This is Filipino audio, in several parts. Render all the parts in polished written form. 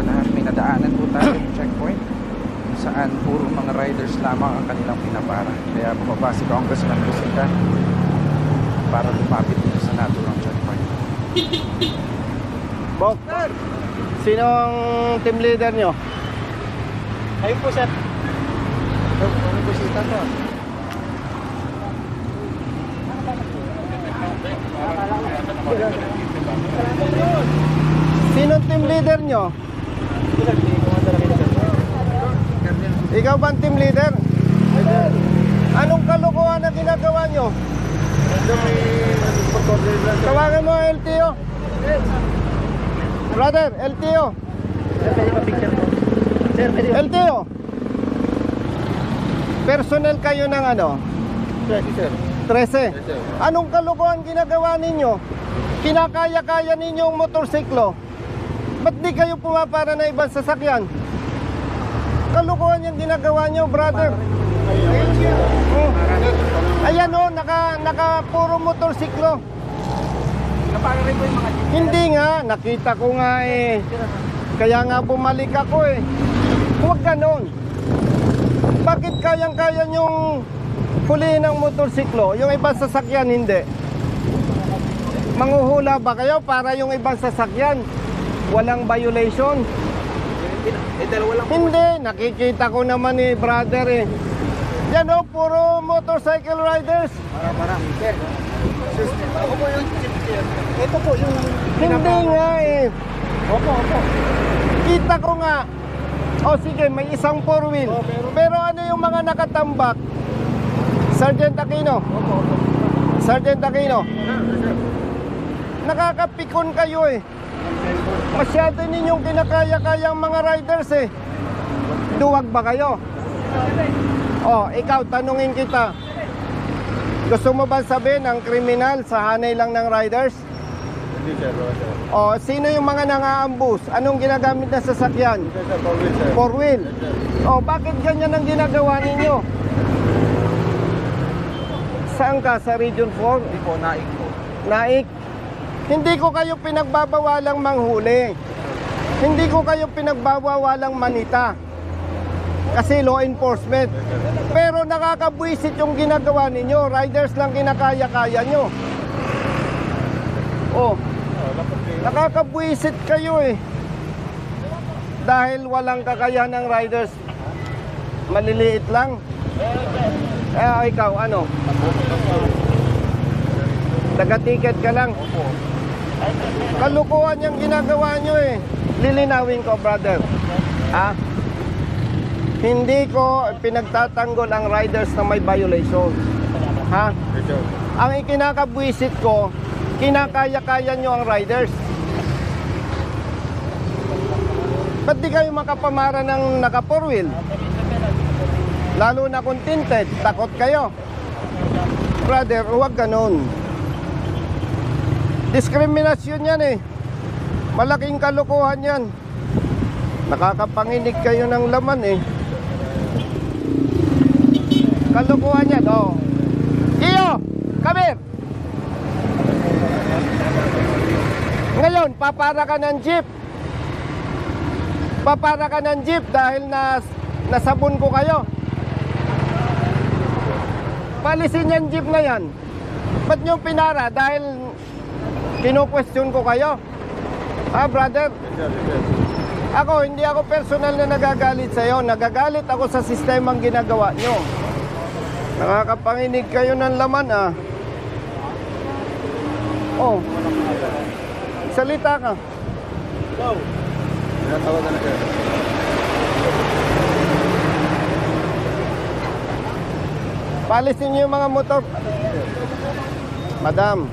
sa lahat. May nadaanan po tayo yung checkpoint kung saan puro mga riders lamang ang kanilang pinapara. Kaya bumaba si Congressman Lusinda para lumapit dito sa naturang checkpoint. Bok, sino ang team leader nyo? Ayun po, sir. Ano po si Tata? Sino ang team leader nyo? Ikaw ba ang team leader? Anong kalokohan na ginagawa nyo? Tawagan mo ang LTO. Brother, LTO. LTO. Personnel kayo ng ano? 13. Anong kalokohan ginagawa ninyo? Kinakaya-kaya ninyo ang motorsiklo. Ba't di kayo pumapara na ibang sasakyan? Kalokohan yung ginagawa nyo, brother. Ayan o, naka puro motorsiklo. Hindi nga, nakita ko nga eh. Kaya nga bumalik ako eh. Huwag ganon. Bakit kayang-kaya nyong hulihin ng motorsiklo? Yung ibang sasakyan hindi. Manghuhula ba kayo para yung ibang sasakyan walang violation? Hindi, nakikita ko naman eh, brother eh. Yan o, puro motorcycle riders. Ako po yung chief, sir. Ito po yung... Hindi nga eh. Opo. Kita ko nga. O sige, may isang four wheel. Pero ano yung mga nakatambak? Sergeant Aquino. Sergeant Aquino. Nakakapikon kayo eh. Masyado ninyong kinakaya-kaya ang mga riders eh. Duwag ba kayo? O, ikaw, tanungin kita. Gusto mo ba sabihin ang kriminal sa hanay lang ng riders? Hindi, sir. O, sino yung mga nangaambus? Anong ginagamit na sasakyan? Four wheel. O, bakit ganyan ang ginagawa ninyo? Saan ka? Sa Region 4? Hindi po, naik po. Naik. Hindi ko kayo pinagbabawalang manghuli. Hindi ko kayo pinagbabawalang manita. Kasi law enforcement. Pero nakakabwisit yung ginagawa ninyo. Riders lang kinakaya-kaya nyo. Oh, nakakabwisit kayo eh. Dahil walang kakayahan ng riders. Maliliit lang. Ikaw, ano? Taga-ticket ka lang. Kalukuhan yung ginagawa nyo eh. Lilinawin ko, brother. Ha? Hindi ko pinagtatanggol ang riders na may violation. Ha? Ang ikinakabwisit ko, kinakaya-kaya nyo ang riders. Ba't di kayo makapamara ng naka-four wheel? Lalo na kung tinted, takot kayo. Brother, huwag ganun. Diskriminasyon yan eh. Malaking kalokohan yan. Nakakapanginig kayo ng laman eh. Kalokohan yan, oh. Iyo, come here. Ngayon, papara ka ng jeep. Papara ka ng jeep dahil nasabon ko kayo. Palisin yung jeep na yan. Ba't nyo pinara? Dahil kino-question ko kayo. Ha, brother? Ako, hindi ako personal na nagagalit sa'yo. Nagagalit ako sa sistemang ginagawa nyo. Nakakapanginig kayo ng laman, ah. Oh. Salita ka. Go. Tinatawagan na kayo. Palisin nyo yung mga motor. Madam,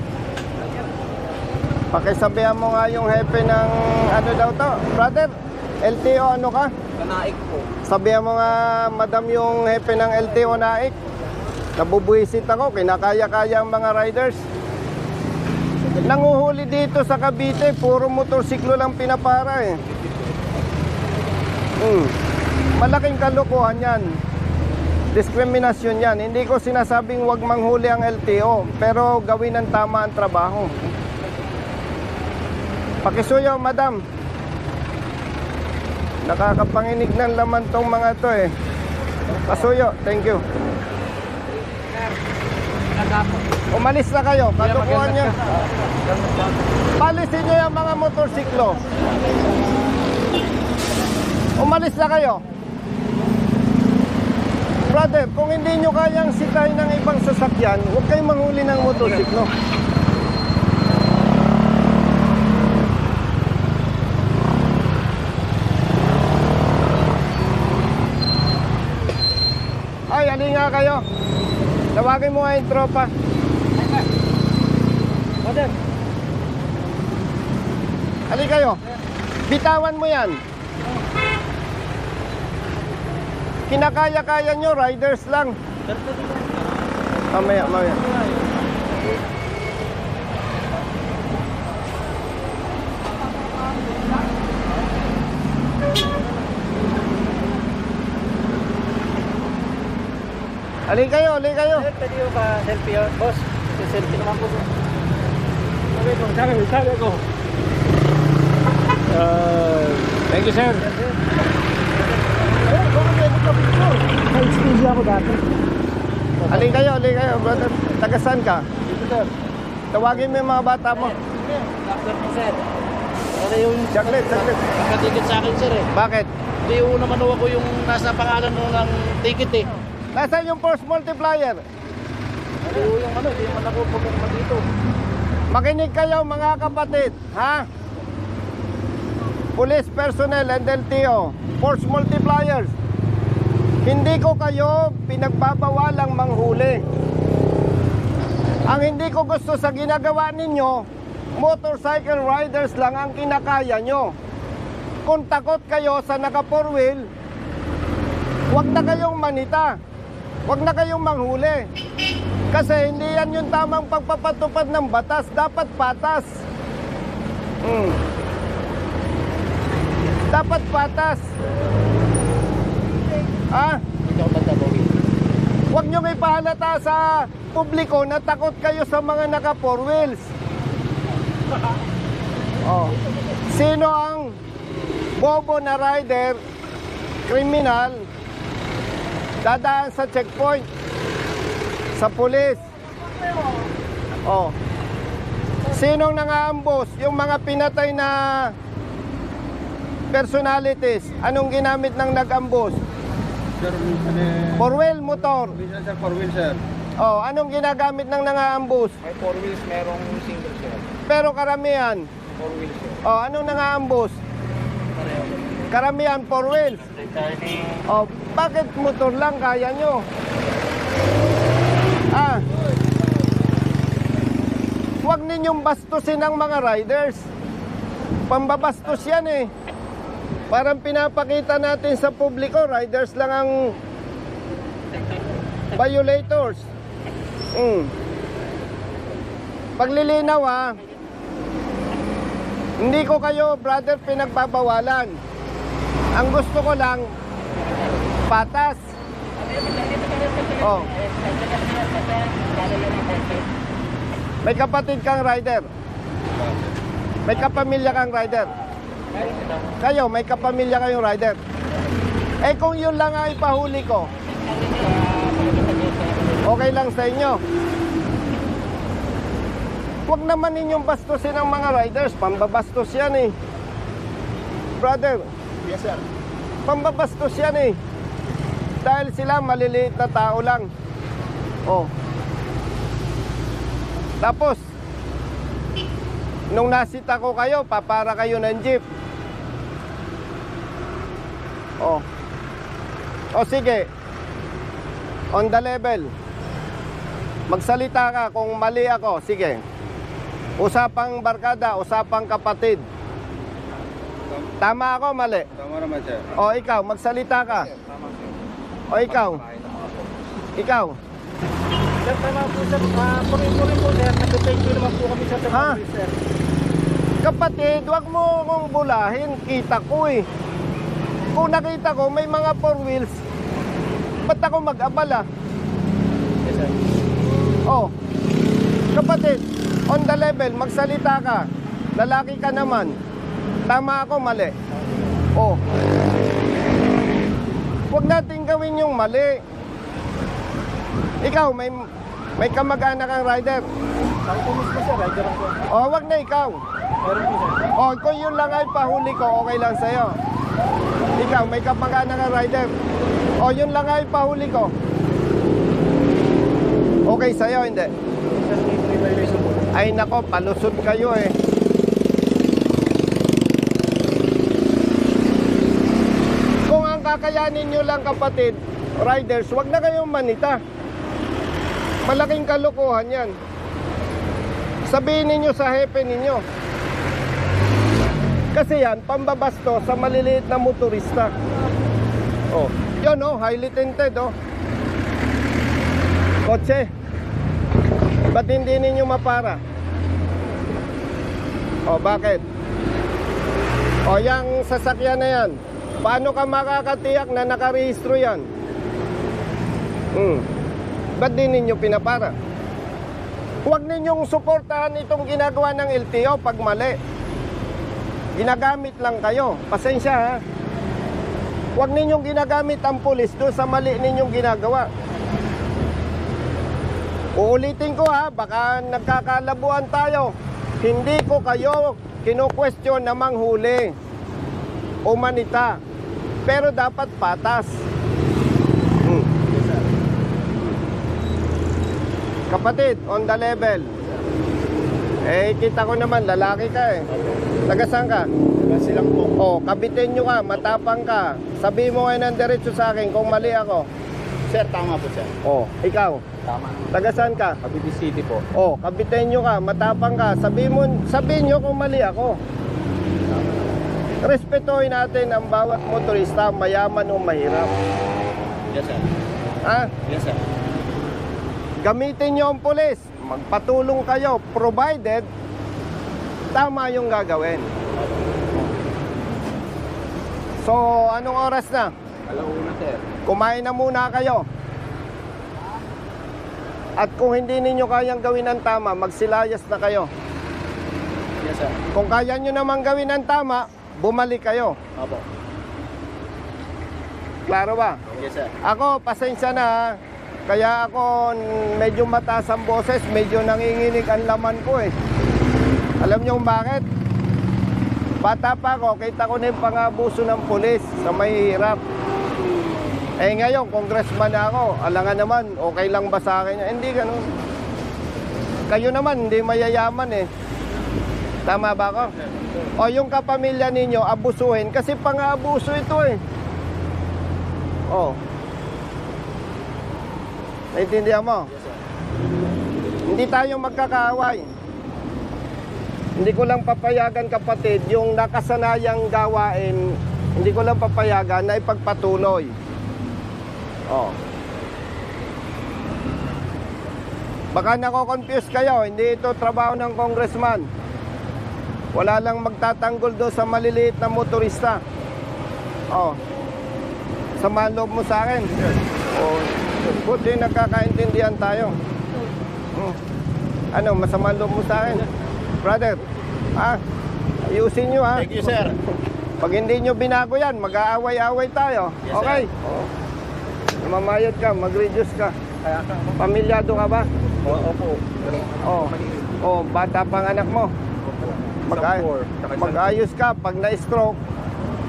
pakisabihan mo nga yung hepe ng ano daw to. Brother, LTO ano ka? Naik po. Sabihan mo nga, madam, yung hepe ng LTO Naik. Nabubuisit ako, kinakaya-kaya ang mga riders. Nanguhuli dito sa Cavite, puro motorsiklo lang pinapara eh. Malaking kalokohan yan. Diskriminasyon yan. Hindi ko sinasabing wag manghuli ang LTO, pero gawin ng tama ang trabaho. Pakisuyo, madam. Nakakapanginig ng laman tong mga to eh. Pasuyo, thank you. Umalis na kayo, katukuhan nyo. Palisin nyo yung mga motorsiklo. Umalis na kayo. Brother, kung hindi nyo kayang sikahin ng ibang sasakyan, huwag kayong manghuli ng motorsiklo. Ay, alin nga kayo. Tawagin mo nga yung tropa. Brother. Alin kayo. Bitawan mo yan. Kinakaya-kaya nyo, riders lang. Mamaya. Alin kayo. Pwede yung pa-selfie yun, boss. Selfie naman po. Sabi ko. Thank you, sir. Easy ako dati. Alin kayo, brother. Tagasan ka? Dito, sir. Tawagin mo yung mga bata mo. After mo, sir. Ano yung Saglit. nakatikit sa akin, sir eh. Bakit? Hindi yung naman ako yung nasa pangalan ng ticket eh. Nasaan yung force multiplier? Hindi yung ano, hindi naman ako pumunta dito. Makinig kayo mga kapatid, ha? Police personnel and LTO, force multipliers. Hindi ko kayo pinagbabawalang manghuli. Ang hindi ko gusto sa ginagawa ninyo, motorcycle riders lang ang kinakaya nyo. Kung takot kayo sa naka 4-wheel, huwag na kayong manita. Huwag na kayong manghuli. Kasi hindi yan yung tamang pagpapatupad ng batas. Dapat patas. Dapat patas. Hindi ako magdadawin. Huwag nyo ipahalata sa publiko na takot kayo sa mga naka 4 wheels. Sino ang bobo na rider, kriminal, dadaan sa checkpoint, sa pulis? Sinong nangaambos? Yung mga pinatay na personalities. Anong ginamit ng nag-ambos? Sir, 4-wheel motor. sir, 4-wheel, sir. Anong ginagamit ng nangaambos? May 4 wheels, merong single, sir. Pero karamihan. 4 wheels, sir. Anong nangaambos? Karamihan 4 wheels. Bakit motor lang kaya nyo? Huwag ninyong bastusin ang mga riders. Pambabastos yan eh. Parang pinapakita natin sa publiko, riders lang ang violators. Paglilinaw hindi ko kayo, brother, pinagbabawalan. Ang gusto ko lang, patas. May kapatid kang rider. May kapamilya kang rider. Kayo, may kapamilya kayong rider. Kung yun lang ang ipahuli ko, okay lang sa inyo. Huwag naman ninyong bastusin ang mga riders. Pambabastos yan eh. Brother. Yes, sir. Pambabastos yan eh. Dahil sila maliliit na tao lang. Tapos, nung nasita ko kayo, papara kayo ng jeep. Sige. On the level. Magsalita ka kung mali ako. Sige. Usapang barkada, usapang kapatid. Tama ako, mali? Tama naman, sir. Ikaw, magsalita ka. Ikaw. Sir, tama po, sir. Purin po, sir. Nag-thank you naman po kami sa service, sir. Kapatid, wag mo akong bulahin. Kita ko eh. Kung nakita ko may mga 4 wheels, ba't ako mag-abala? Yes, sir. Kapatid, on the level, magsalita ka. Lalaki ka naman. Tama ako, mali? Huwag natin gawin yung mali. Ikaw, may kamag-anak kang rider. Ako po mismo sir, rider ako. O, wag na ikaw. Meron po sir. O, kung yun lang ay pahuli ko, okay lang sa'yo. Ikaw, may kamag-anak kang rider. O, yun lang ay pahuli ko. Okay sa'yo, hindi? Sir, may violation po. Ay nako, palusot kayo eh. Kung ang kakayanin nyo lang kapatid, riders, wag na kayong manita. Malaking kalokohan yan. Sabihin ninyo sa hepe ninyo. Kasi yan, pambabasto sa maliliit na motorista. Oh, yun oh, highly tinted oh. Kotse. Ba't hindi ninyo mapara? O, bakit? O, yung sasakyan na yan, paano ka makakatiyak na nakarehistro yan? Ba't di ninyo pinapara? Huwag ninyong suportahan itong ginagawa ng LTO pag mali. Ginagamit lang kayo. Pasensya ha. Huwag ninyong ginagamit ang pulis doon sa mali ninyong ginagawa. Uulitin ko ha, baka nagkakalabuan tayo. Hindi ko kayo kinu-question na manghuli o manita. Pero dapat patas. Kapatid, on the level. Eh, kita ko naman, lalaki ka eh. Taga-saan ka? Kasi lang po. Oh, kabitin nyo ka, matapang ka. Sabi mo ngayon ng diretso sa akin kung mali ako. Sir, tama po sir. Oh, ikaw. Tama. Taga-saan ka? Cavite City po. Oh, kabitin nyo ka, matapang ka. Sabihin nyo kung mali ako. Respetuhin natin ang bawat motorista, mayaman o mahirap. Yes sir. Ha? Yes sir. Gamitin nyo ang pulis. Magpatulong kayo, provided tama yung gagawin. So, anong oras na? Alauna sir. Kumain na muna kayo. At kung hindi ninyo kayang gawin ang tama, magsilayas na kayo. Yes sir. Kung kaya nyo naman gawin ang tama, bumalik kayo. Opo. Klaro ba? Yes sir. Ako, pasensya na ha. Kaya ako medyo mataas ang boses, medyo nanginginig ang laman ko eh. Alam nyo kung bakit? Bata pa ako, kita ko na yung pangabuso ng pulis sa mahihirap. Eh ngayon, congressman na ako, alangan naman, okay lang ba sa akin? Hindi ganun. Kayo naman, hindi mayayaman eh. Tama ba ako? O yung kapamilya ninyo, abusuhin, kasi pang-abuso ito eh. Oh. Naintindihan mo? Yes sir. Hindi tayo magkakaaway. Hindi ko lang papayagan kapatid, yung nakasanayang gawain, hindi ko lang papayagan na ipagpatuloy. Oh. Baka nako-confuse kayo, hindi ito trabaho ng congressman. Wala lang magtatanggol doon sa maliliit na motorista. Oh. Samahan loob mo sa akin. Oh. Buti nagkakaintindihan tayo. Ano, masama loob mo sa akin? Brother, ayusin nyo ha. Thank you sir. Pag hindi nyo binago yan, mag-aaway-aaway tayo. Yes, Okay? Mamayad ka, mag-reduce ka. Kaya ka ako. Pamilyado ka ba? Opo. Oh, bata pang anak mo. Mag-ayos ka, pag na-stroke,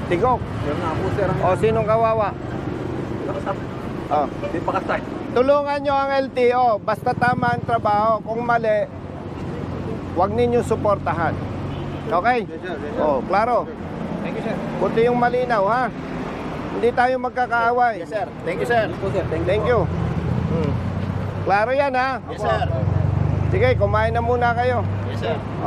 tigok. Yan nga po sir. O, sinong kawawa? Oh. Hindi pa kasay. Tulungan nyo ang LTO, basta tama ang trabaho. Kung mali, huwag ninyo suportahan. Okay? Oh, klaro. Thank you sir. Kunti yung malinaw, ha? Hindi tayo magkakaaway. Yes sir. Thank you sir. Thank you. Klaro yan, ha? Yes sir. Sige, kumain na muna kayo. Yes sir.